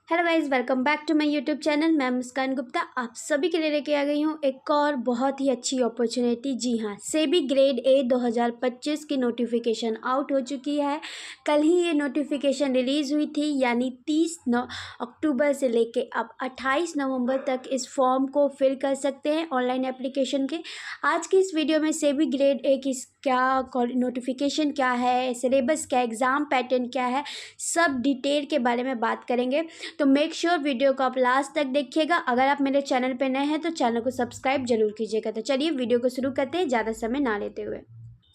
Hello guys, welcome back to my YouTube channel. मैं मुस्कान गुप्ता आप सभी के लिए लेके आ गई हूँ एक और बहुत ही अच्छी अपॉर्चुनिटी। जी हाँ, सेबी ग्रेड ए 2025 की नोटिफिकेशन आउट हो चुकी है। कल ही ये नोटिफिकेशन रिलीज़ हुई थी, यानी 30 अक्टूबर से लेके अब 28 नवंबर तक इस फॉर्म को फिल कर सकते हैं ऑनलाइन एप्लीकेशन के। आज की इस वीडियो में सेबी ग्रेड ए की क्या नोटिफिकेशन क्या है, सिलेबस क्या, एग्ज़ाम पैटर्न क्या है, सब डिटेल के बारे में बात करेंगे। तो मेक श्योर वीडियो को आप लास्ट तक देखिएगा। अगर आप मेरे चैनल पे नए हैं तो चैनल को सब्सक्राइब जरूर कीजिएगा। तो चलिए वीडियो को शुरू करते हैं ज़्यादा समय ना लेते हुए।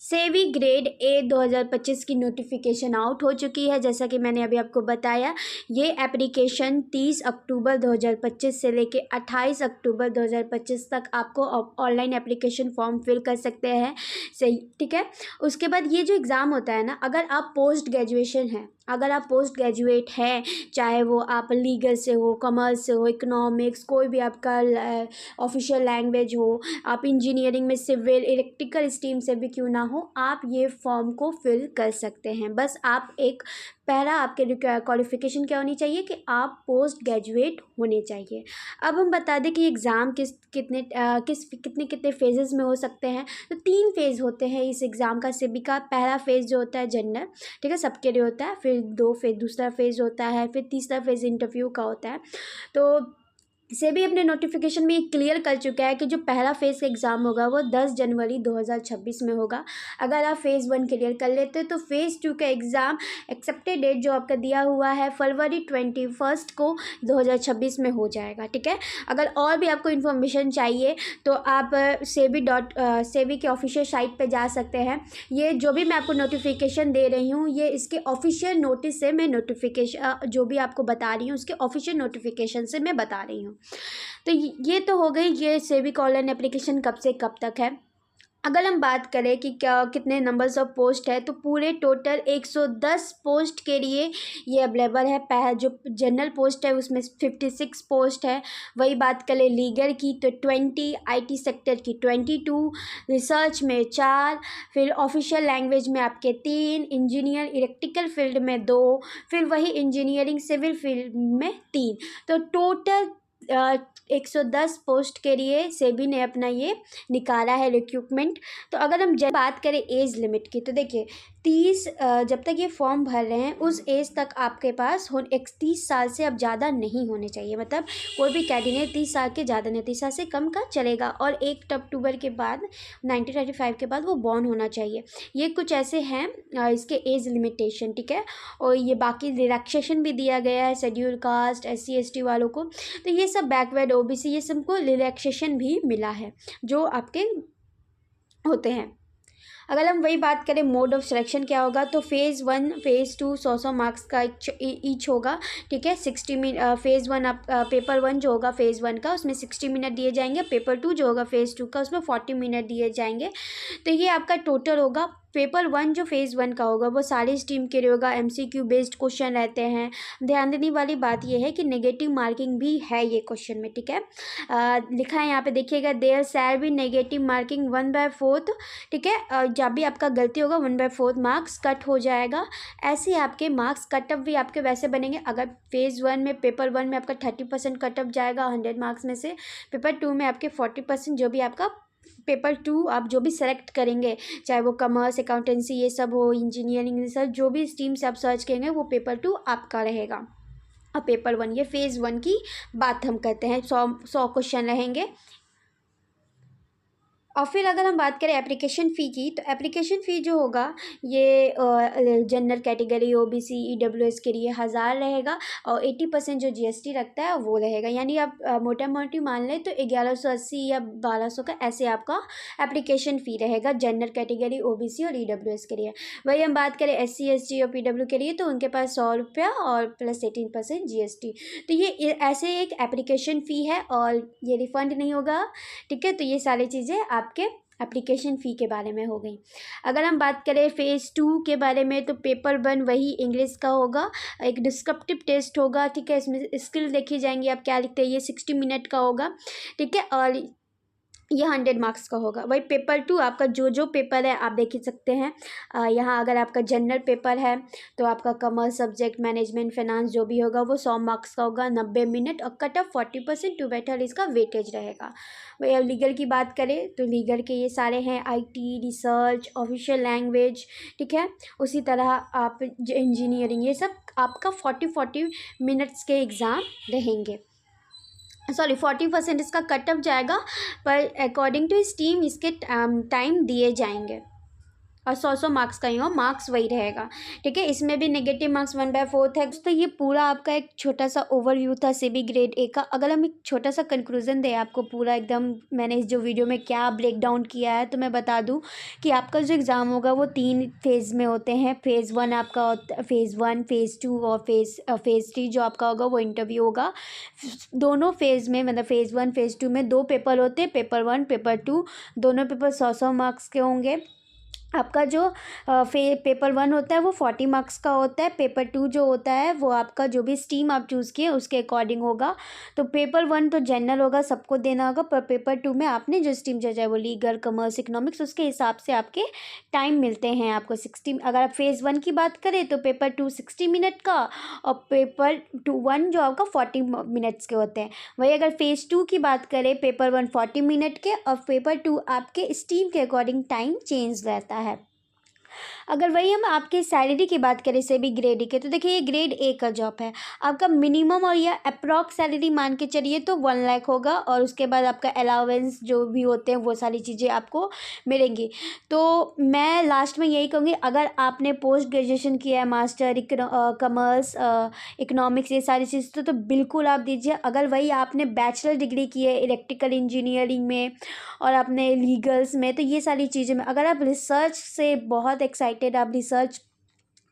सेबी ग्रेड ए 2025 की नोटिफिकेशन आउट हो चुकी है। जैसा कि मैंने अभी आपको बताया, ये एप्लीकेशन 30 अक्टूबर 2025 से लेके 28 अक्टूबर 2025 तक आपको ऑनलाइन एप्लीकेशन फॉर्म फिल कर सकते हैं। सही, ठीक है। उसके बाद ये जो एग्ज़ाम होता है ना, अगर आप पोस्ट ग्रेजुएशन हैं, अगर आप पोस्ट ग्रेजुएट हैं, चाहे वो आप लीगल से हो, कॉमर्स से हो, इकोनॉमिक्स, कोई भी आपका ऑफिशियल लैंग्वेज हो, आप इंजीनियरिंग में, सिविल, इलेक्ट्रिकल स्ट्रीम से भी क्यों ना हो, आप ये फॉर्म को फिल कर सकते हैं। बस आप एक पहला आपके क्वालिफ़िकेशन क्या होनी चाहिए कि आप पोस्ट ग्रेजुएट होने चाहिए। अब हम बता दें कि एग्ज़ाम कितने फेजेस में हो सकते हैं। तो 3 फेज़ होते हैं इस एग्ज़ाम का सेबी का। पहला फेज़ जो होता है जनरल, ठीक है, सबके लिए होता है। फिर 2 फेज़, दूसरा फेज़ होता है। फिर तीसरा फेज़ इंटरव्यू का होता है। तो सेबी अपने नोटिफिकेशन में क्लियर कर चुका है कि जो पहला फेज़ का एग्ज़ाम होगा वो 10 जनवरी 2026 में होगा। अगर आप फेज़ 1 क्लियर कर लेते हैं तो फेज़ 2 का एग्ज़ाम एक्सेप्टेड डेट जो आपका दिया हुआ है फरवरी 21 को 2026 में हो जाएगा, ठीक है। अगर और भी आपको इन्फॉर्मेशन चाहिए तो आप सेबी के ऑफिशियल साइट पे जा सकते हैं। ये जो भी मैं आपको नोटिफिकेशन दे रही हूँ, ये इसके ऑफिशियल नोटिस से मैं नोटिफिकेशन जो भी आपको बता रही हूँ उसके ऑफिशियल नोटिफिकेशन से मैं बता रही हूँ। तो ये तो हो गई ये सेबी का ऑनलाइन एप्लीकेशन कब से कब तक है। अगर हम बात करें कि क्या कितने नंबर्स ऑफ पोस्ट है, तो पूरे टोटल 110 पोस्ट के लिए ये अवेलेबल है। जो जनरल पोस्ट है उसमें 56 पोस्ट है। वही बात करें लीगल की तो 20, आईटी सेक्टर की 22, रिसर्च में 4, फिर ऑफिशियल लैंग्वेज में आपके 3, इंजीनियर इलेक्ट्रिकल फील्ड में 2, फिर वही इंजीनियरिंग सिविल फील्ड में 3। तो टोटल 110 पोस्ट के लिए सेबी ने अपना ये निकाला है रिक्रूटमेंट। तो अगर हम बात करें एज लिमिट की, तो देखिए 30 जब तक ये फॉर्म भर रहे हैं उस एज तक आपके पास 31 साल से अब ज़्यादा नहीं होने चाहिए। मतलब कोई भी कैंडिडेट 30 साल के ज़्यादा नहीं, 30 साल से कम का चलेगा। और 1 अक्टूबर के बाद 1995 के बाद वो बॉर्न होना चाहिए। ये कुछ ऐसे हैं इसके एज लिमिटेशन, ठीक है। और ये बाकी रिलैक्सेशन भी दिया गया है शेड्यूल कास्ट, SC ST वालों को। तो ये सब बैकवर्ड OBC ये सबको रिलैक्सेशन भी मिला है जो आपके होते हैं। अगर हम वही बात करें मोड ऑफ सिलेक्शन क्या होगा, तो फेज़ 1 फेज़ 2 100 मार्क्स का ईच होगा, ठीक है। 60 मिनट फेज़ 1 आप पेपर 1 जो होगा फेज़ 1 का उसमें 60 मिनट दिए जाएंगे। पेपर 2 जो होगा फेज़ 2 का उसमें 40 मिनट दिए जाएंगे। तो ये आपका टोटल होगा। पेपर 1 जो फेज़ 1 का होगा वो सारी स्ट्रीम के लिए होगा। MCQ बेस्ड क्वेश्चन रहते हैं। ध्यान देने वाली बात यह है कि नेगेटिव मार्किंग भी है ये क्वेश्चन में, ठीक है। लिखा है यहाँ पे देखिएगा, there shall be negative marking 1/4, ठीक है। जब भी आपका गलती होगा 1/4 मार्क्स कट हो जाएगा। ऐसे आपके मार्क्स कटअप भी आपके वैसे बनेंगे। अगर फेज़ 1 में पेपर 1 में आपका 30% कटअप जाएगा 100 मार्क्स में से, पेपर 2 में आपके 40%, जो भी आपका पेपर 2 आप जो भी सेलेक्ट करेंगे, चाहे वो कॉमर्स, अकाउंटेंसी ये सब हो, इंजीनियरिंग रिसर्च, जो भी स्ट्रीम से आप सर्च करेंगे वो पेपर 2 आपका रहेगा। और पेपर 1, ये फेज़ 1 की बात हम करते हैं। 100 क्वेश्चन रहेंगे। और फिर अगर हम बात करें एप्लीकेशन फ़ी की, तो एप्लीकेशन फ़ी जो होगा ये जनरल कैटेगरी, OBC, EWS के लिए 1000 रहेगा। और 80% जो GST रखता है वो रहेगा। यानी आप मोटा मोटी मान लें तो 1180 या 1200 का ऐसे आपका एप्लीकेशन फ़ी रहेगा जनरल कैटेगरी, OBC और EWS के लिए। वही हम बात करें SC ST और PW के लिए, तो उनके पास 100 रुपया और प्लस 18% GST। तो ये ऐसे एक एप्लीकेशन फ़ी है और ये रिफ़ंड नहीं होगा, ठीक है। तो ये सारी चीज़ें आपके एप्लीकेशन फ़ी के बारे में हो गई। अगर हम बात करें फेज़ 2 के बारे में, तो पेपर 1 वही इंग्लिश का होगा। एक डिस्क्रिप्टिव टेस्ट होगा, ठीक है। इसमें स्किल देखी जाएंगी आप क्या लिखते हैं। ये 60 मिनट का होगा, ठीक है। और ये 100 मार्क्स का होगा। वही पेपर 2 आपका जो पेपर है आप देख ही सकते हैं। यहाँ अगर आपका जनरल पेपर है तो आपका कॉमर्स सब्जेक्ट, मैनेजमेंट, फाइनेंस जो भी होगा वो 100 मार्क्स का होगा, 90 मिनट, और कट ऑफ 40% टू बेटर इसका वेटेज रहेगा। वही अब लीगल की बात करें तो लीगल के ये सारे हैं IT, रिसर्च, ऑफिशियल लैंग्वेज, ठीक है। उसी तरह आप इंजीनियरिंग, ये सब आपका 40 मिनट्स के एग्ज़ाम रहेंगे। सॉरी 40% इसका कट ऑफ जाएगा, पर अकॉर्डिंग टू स्टीम इसके टाइम दिए जाएंगे, और 100 मार्क्स का ही हो, मार्क्स वही रहेगा, ठीक है। इसमें भी नेगेटिव मार्क्स 1/4 है। तो ये पूरा आपका एक छोटा सा ओवरव्यू था सेबी ग्रेड ए का। अगर हम एक छोटा सा कंक्लूजन दें आपको, पूरा एकदम मैंने इस जो वीडियो में क्या ब्रेक डाउन किया है, तो मैं बता दूं कि आपका जो एग्ज़ाम होगा वो 3 फेज़ में होते हैं। फेज़ 1 आपका फेज़ 1, फेज़ 2 और फेज़ 3 जो आपका होगा वो इंटरव्यू होगा। दोनों फेज़ में, मतलब फेज़ 1 फेज़ 2 में 2 पेपर होते हैं, पेपर 1 पेपर 2, दोनों पेपर 100 मार्क्स के होंगे। आपका जो पेपर 1 होता है वो 40 मार्क्स का होता है। पेपर 2 जो होता है वो आपका जो भी स्ट्रीम आप चूज़ किए उसके अकॉर्डिंग होगा। तो पेपर 1 तो जनरल होगा, सबको देना होगा, पर पेपर 2 में आपने जो स्ट्रीम जो है वो लीगल, कॉमर्स, इकोनॉमिक्स, उसके हिसाब से आपके टाइम मिलते हैं आपको 60। अगर आप फेज़ 1 की बात करें तो पेपर 2 60 मिनट का, और पेपर 1 जो आपका 40 मिनट्स के होते हैं। वही अगर फेज़ 2 की बात करें, पेपर 1 40 मिनट के, और पेपर 2 आपके स्ट्रीम के अकॉर्डिंग टाइम चेंज रहता है। अगर वही हम आपके सैलरी की बात करें सेबी ग्रेड ए के, तो देखिए ये ग्रेड ए का जॉब है। आपका मिनिमम और या अप्रॉक्स सैलरी मान के चलिए तो 1 लाख होगा, और उसके बाद आपका अलाउंस जो भी होते हैं वो सारी चीज़ें आपको मिलेंगी। तो मैं लास्ट में यही कहूँगी, अगर आपने पोस्ट ग्रेजुएशन किया है, मास्टर कॉमर्स, इकोनॉमिक्स, ये सारी चीज़ तो बिल्कुल आप दीजिए। अगर वही आपने बैचलर डिग्री की है इलेक्ट्रिकल इंजीनियरिंग में और आपने लीगल्स में, तो ये सारी चीज़ें में, अगर आप रिसर्च से बहुत एक्साइटेड, आप रिसर्च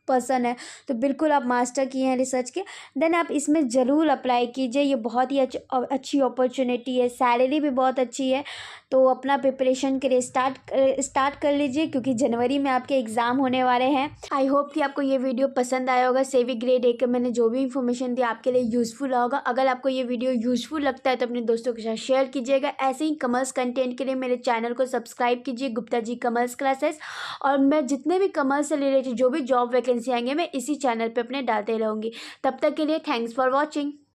पर्सन है, तो बिल्कुल आप मास्टर किए हैं रिसर्च के, देन आप इसमें ज़रूर अप्लाई कीजिए। ये बहुत ही अच्छी अपॉर्चुनिटी है, सैलरी भी बहुत अच्छी है। तो अपना प्रिपरेशन के लिए स्टार्ट कर लीजिए, क्योंकि जनवरी में आपके एग्ज़ाम होने वाले हैं। आई होप कि आपको ये वीडियो पसंद आया होगा। सेबी ग्रेड ए के मैंने जो भी इन्फॉर्मेशन दी आपके लिए यूज़फुल होगा। अगर आपको ये वीडियो यूज़फुल लगता है तो अपने दोस्तों के साथ शेयर कीजिएगा। ऐसे ही कॉमर्स कंटेंट के लिए मेरे चैनल को सब्सक्राइब कीजिए, गुप्ता जी कॉमर्स क्लासेस। और मैं जितने भी कॉमर्स से रिलेटेड जो भी जॉब वैकेंसी आएंगे मैं इसी चैनल पे अपने डालते रहूँगी। तब तक के लिए थैंक्स फॉर वॉचिंग।